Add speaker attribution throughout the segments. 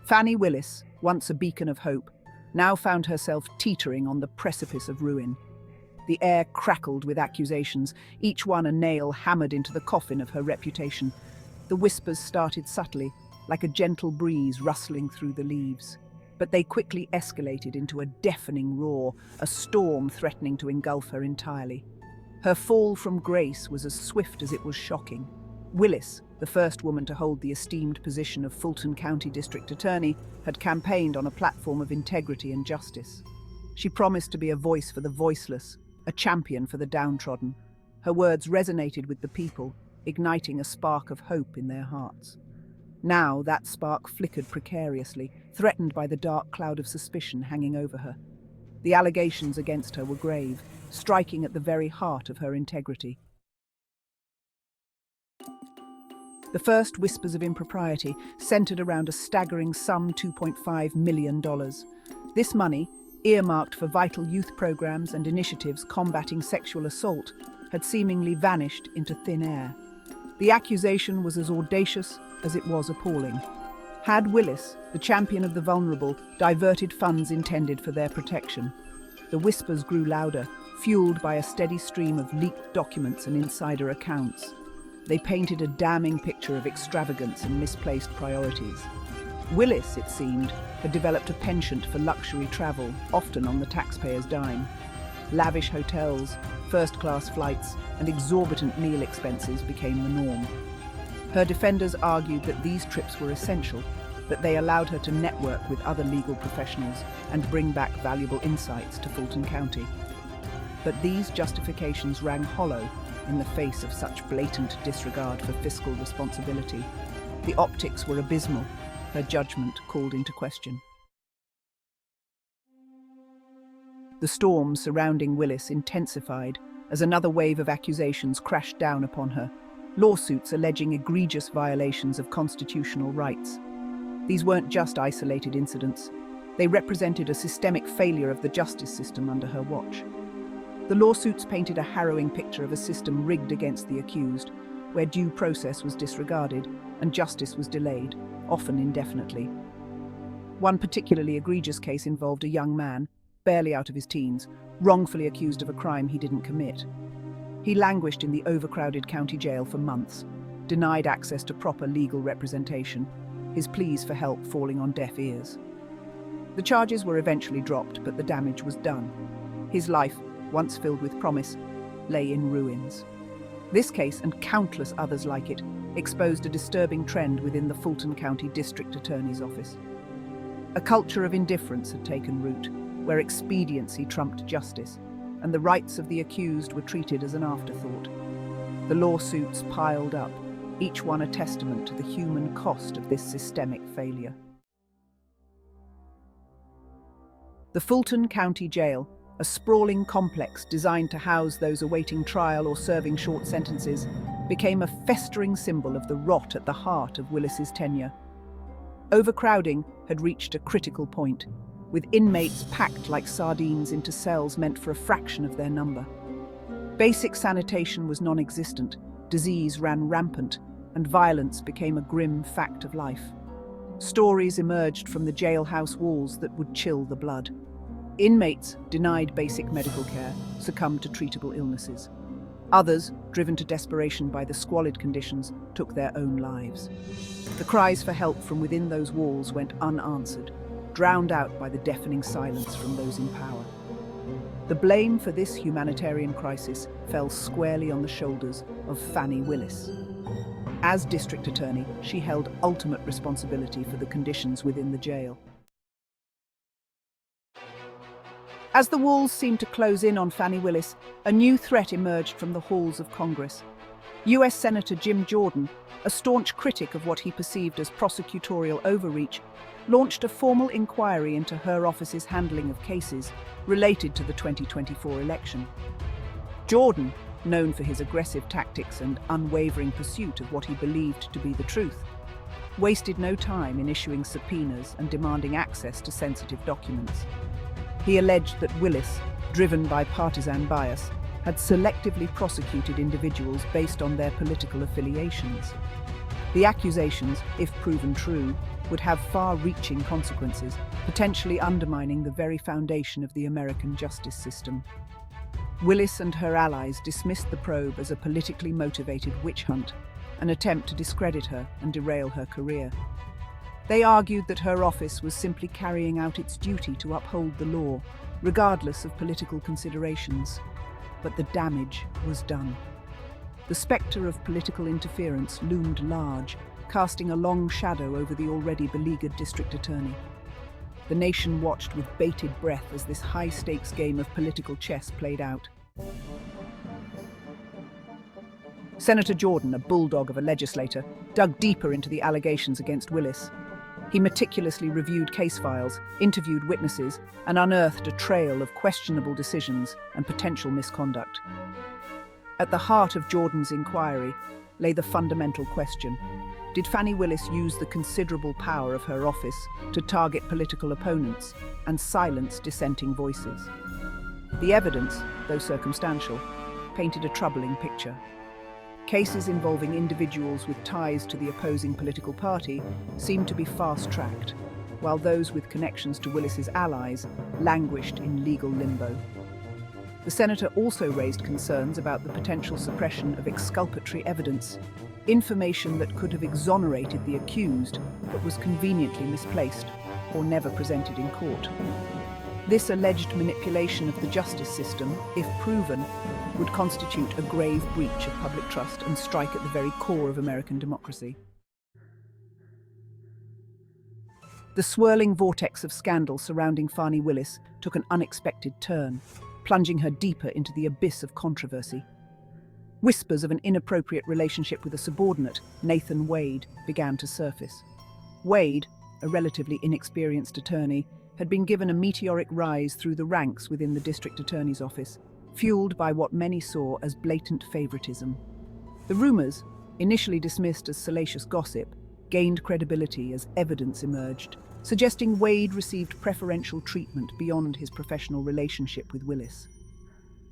Speaker 1: Fani Willis, once a beacon of hope, now found herself teetering on the precipice of ruin. The air crackled with accusations, each one a nail hammered into the coffin of her reputation. The whispers started subtly, like a gentle breeze rustling through the leaves. But they quickly escalated into a deafening roar, a storm threatening to engulf her entirely. Her fall from grace was as swift as it was shocking. Willis, the first woman to hold the esteemed position of Fulton County District Attorney, had campaigned on a platform of integrity and justice. She promised to be a voice for the voiceless, a champion for the downtrodden. Her words resonated with the people, igniting a spark of hope in their hearts. Now that spark flickered precariously, threatened by the dark cloud of suspicion hanging over her. The allegations against her were grave, striking at the very heart of her integrity. The first whispers of impropriety centered around a staggering sum $2.5 million. This money, earmarked for vital youth programs and initiatives combating sexual assault, had seemingly vanished into thin air. The accusation was as audacious as it was appalling. Had Willis, the champion of the vulnerable, diverted funds intended for their protection? The whispers grew louder, fueled by a steady stream of leaked documents and insider accounts. They painted a damning picture of extravagance and misplaced priorities. Willis, it seemed, had developed a penchant for luxury travel, often on the taxpayer's dime. Lavish hotels, first-class flights, and exorbitant meal expenses became the norm. Her defenders argued that these trips were essential, that they allowed her to network with other legal professionals and bring back valuable insights to Fulton County. But these justifications rang hollow in the face of such blatant disregard for fiscal responsibility. The optics were abysmal, her judgment called into question. The storm surrounding Willis intensified as another wave of accusations crashed down upon her, lawsuits alleging egregious violations of constitutional rights. These weren't just isolated incidents. They represented a systemic failure of the justice system under her watch. The lawsuits painted a harrowing picture of a system rigged against the accused, where due process was disregarded and justice was delayed, often indefinitely. One particularly egregious case involved a young man, barely out of his teens, wrongfully accused of a crime he didn't commit. He languished in the overcrowded county jail for months, denied access to proper legal representation, his pleas for help falling on deaf ears. The charges were eventually dropped, but the damage was done. His life, once filled with promise, lay in ruins. This case, and countless others like it, exposed a disturbing trend within the Fulton County District Attorney's Office. A culture of indifference had taken root, where expediency trumped justice, and the rights of the accused were treated as an afterthought. The lawsuits piled up, each one a testament to the human cost of this systemic failure. The Fulton County Jail, a sprawling complex designed to house those awaiting trial or serving short sentences, became a festering symbol of the rot at the heart of Willis's tenure. Overcrowding had reached a critical point, with inmates packed like sardines into cells meant for a fraction of their number. Basic sanitation was non-existent, disease ran rampant, and violence became a grim fact of life. Stories emerged from the jailhouse walls that would chill the blood. Inmates, denied basic medical care, succumbed to treatable illnesses. Others, driven to desperation by the squalid conditions, took their own lives. The cries for help from within those walls went unanswered, drowned out by the deafening silence from those in power. The blame for this humanitarian crisis fell squarely on the shoulders of Fani Willis. As district attorney, she held ultimate responsibility for the conditions within the jail. As the walls seemed to close in on Fani Willis, a new threat emerged from the halls of Congress. U.S. Senator Jim Jordan, a staunch critic of what he perceived as prosecutorial overreach, launched a formal inquiry into her office's handling of cases related to the 2024 election. Jordan, known for his aggressive tactics and unwavering pursuit of what he believed to be the truth, wasted no time in issuing subpoenas and demanding access to sensitive documents. He alleged that Willis, driven by partisan bias, had selectively prosecuted individuals based on their political affiliations. The accusations, if proven true, would have far-reaching consequences, potentially undermining the very foundation of the American justice system. Willis and her allies dismissed the probe as a politically motivated witch hunt, an attempt to discredit her and derail her career. They argued that her office was simply carrying out its duty to uphold the law, regardless of political considerations. But the damage was done. The spectre of political interference loomed large, casting a long shadow over the already beleaguered district attorney. The nation watched with bated breath as this high-stakes game of political chess played out. Senator Jordan, a bulldog of a legislator, dug deeper into the allegations against Willis. He meticulously reviewed case files, interviewed witnesses, and unearthed a trail of questionable decisions and potential misconduct. At the heart of Jordan's inquiry lay the fundamental question: did Fani Willis use the considerable power of her office to target political opponents and silence dissenting voices? The evidence, though circumstantial, painted a troubling picture. Cases involving individuals with ties to the opposing political party seemed to be fast-tracked, while those with connections to Willis's allies languished in legal limbo. The senator also raised concerns about the potential suppression of exculpatory evidence, information that could have exonerated the accused but was conveniently misplaced or never presented in court. This alleged manipulation of the justice system, if proven, would constitute a grave breach of public trust and strike at the very core of American democracy. The swirling vortex of scandal surrounding Fani Willis took an unexpected turn, plunging her deeper into the abyss of controversy. Whispers of an inappropriate relationship with a subordinate, Nathan Wade, began to surface. Wade, a relatively inexperienced attorney, had been given a meteoric rise through the ranks within the district attorney's office, fueled by what many saw as blatant favoritism. The rumors, initially dismissed as salacious gossip, gained credibility as evidence emerged, suggesting Wade received preferential treatment beyond his professional relationship with Willis.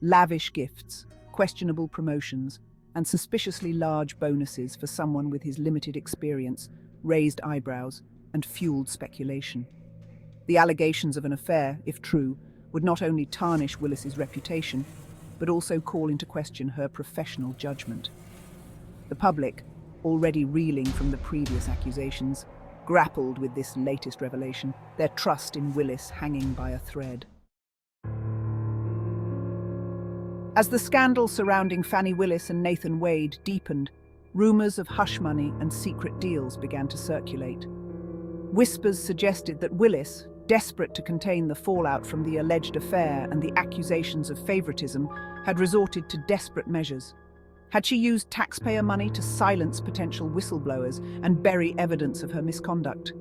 Speaker 1: Lavish gifts, questionable promotions, and suspiciously large bonuses for someone with his limited experience raised eyebrows and fueled speculation. The allegations of an affair, if true, would not only tarnish Willis's reputation, but also call into question her professional judgment. The public, already reeling from the previous accusations, grappled with this latest revelation, their trust in Willis hanging by a thread. As the scandal surrounding Fani Willis and Nathan Wade deepened, rumors of hush money and secret deals began to circulate. Whispers suggested that Willis, desperate to contain the fallout from the alleged affair and the accusations of favoritism, had resorted to desperate measures. Had she used taxpayer money to silence potential whistleblowers and bury evidence of her misconduct?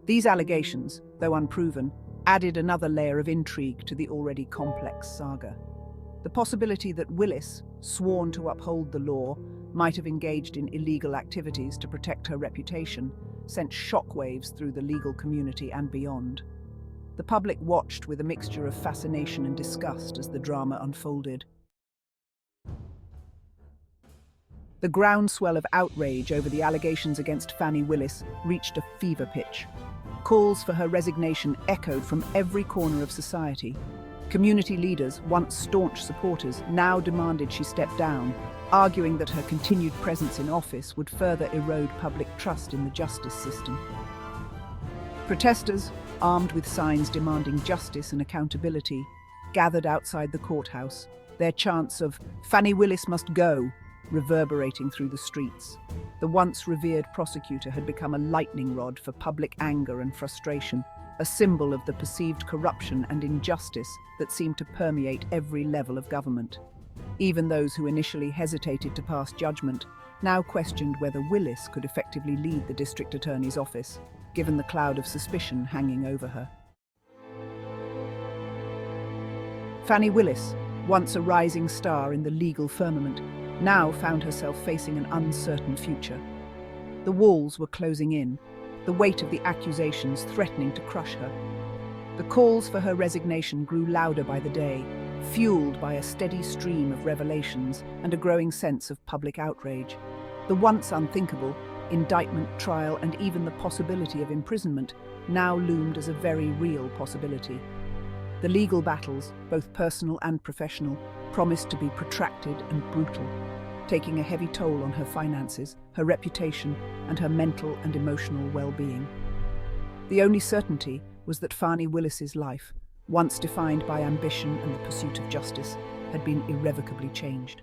Speaker 1: These allegations, though unproven, added another layer of intrigue to the already complex saga. The possibility that Willis, sworn to uphold the law, might have engaged in illegal activities to protect her reputation sent shockwaves through the legal community and beyond. The public watched with a mixture of fascination and disgust as the drama unfolded. The groundswell of outrage over the allegations against Fani Willis reached a fever pitch. Calls for her resignation echoed from every corner of society. Community leaders, once staunch supporters, now demanded she step down, arguing that her continued presence in office would further erode public trust in the justice system. Protesters, armed with signs demanding justice and accountability, gathered outside the courthouse, their chants of "Fani Willis must go" reverberating through the streets. The once revered prosecutor had become a lightning rod for public anger and frustration, a symbol of the perceived corruption and injustice that seemed to permeate every level of government. Even those who initially hesitated to pass judgment now questioned whether Willis could effectively lead the district attorney's office, given the cloud of suspicion hanging over her. Fani Willis, once a rising star in the legal firmament, now found herself facing an uncertain future. The walls were closing in, the weight of the accusations threatening to crush her. The calls for her resignation grew louder by the day, fueled by a steady stream of revelations and a growing sense of public outrage. The once unthinkable, Indictment, trial, and even the possibility of imprisonment now loomed as a very real possibility. The legal battles, both personal and professional, promised to be protracted and brutal, taking a heavy toll on her finances, her reputation, and her mental and emotional well-being. The only certainty was that Fani Willis's life, once defined by ambition and the pursuit of justice, had been irrevocably changed.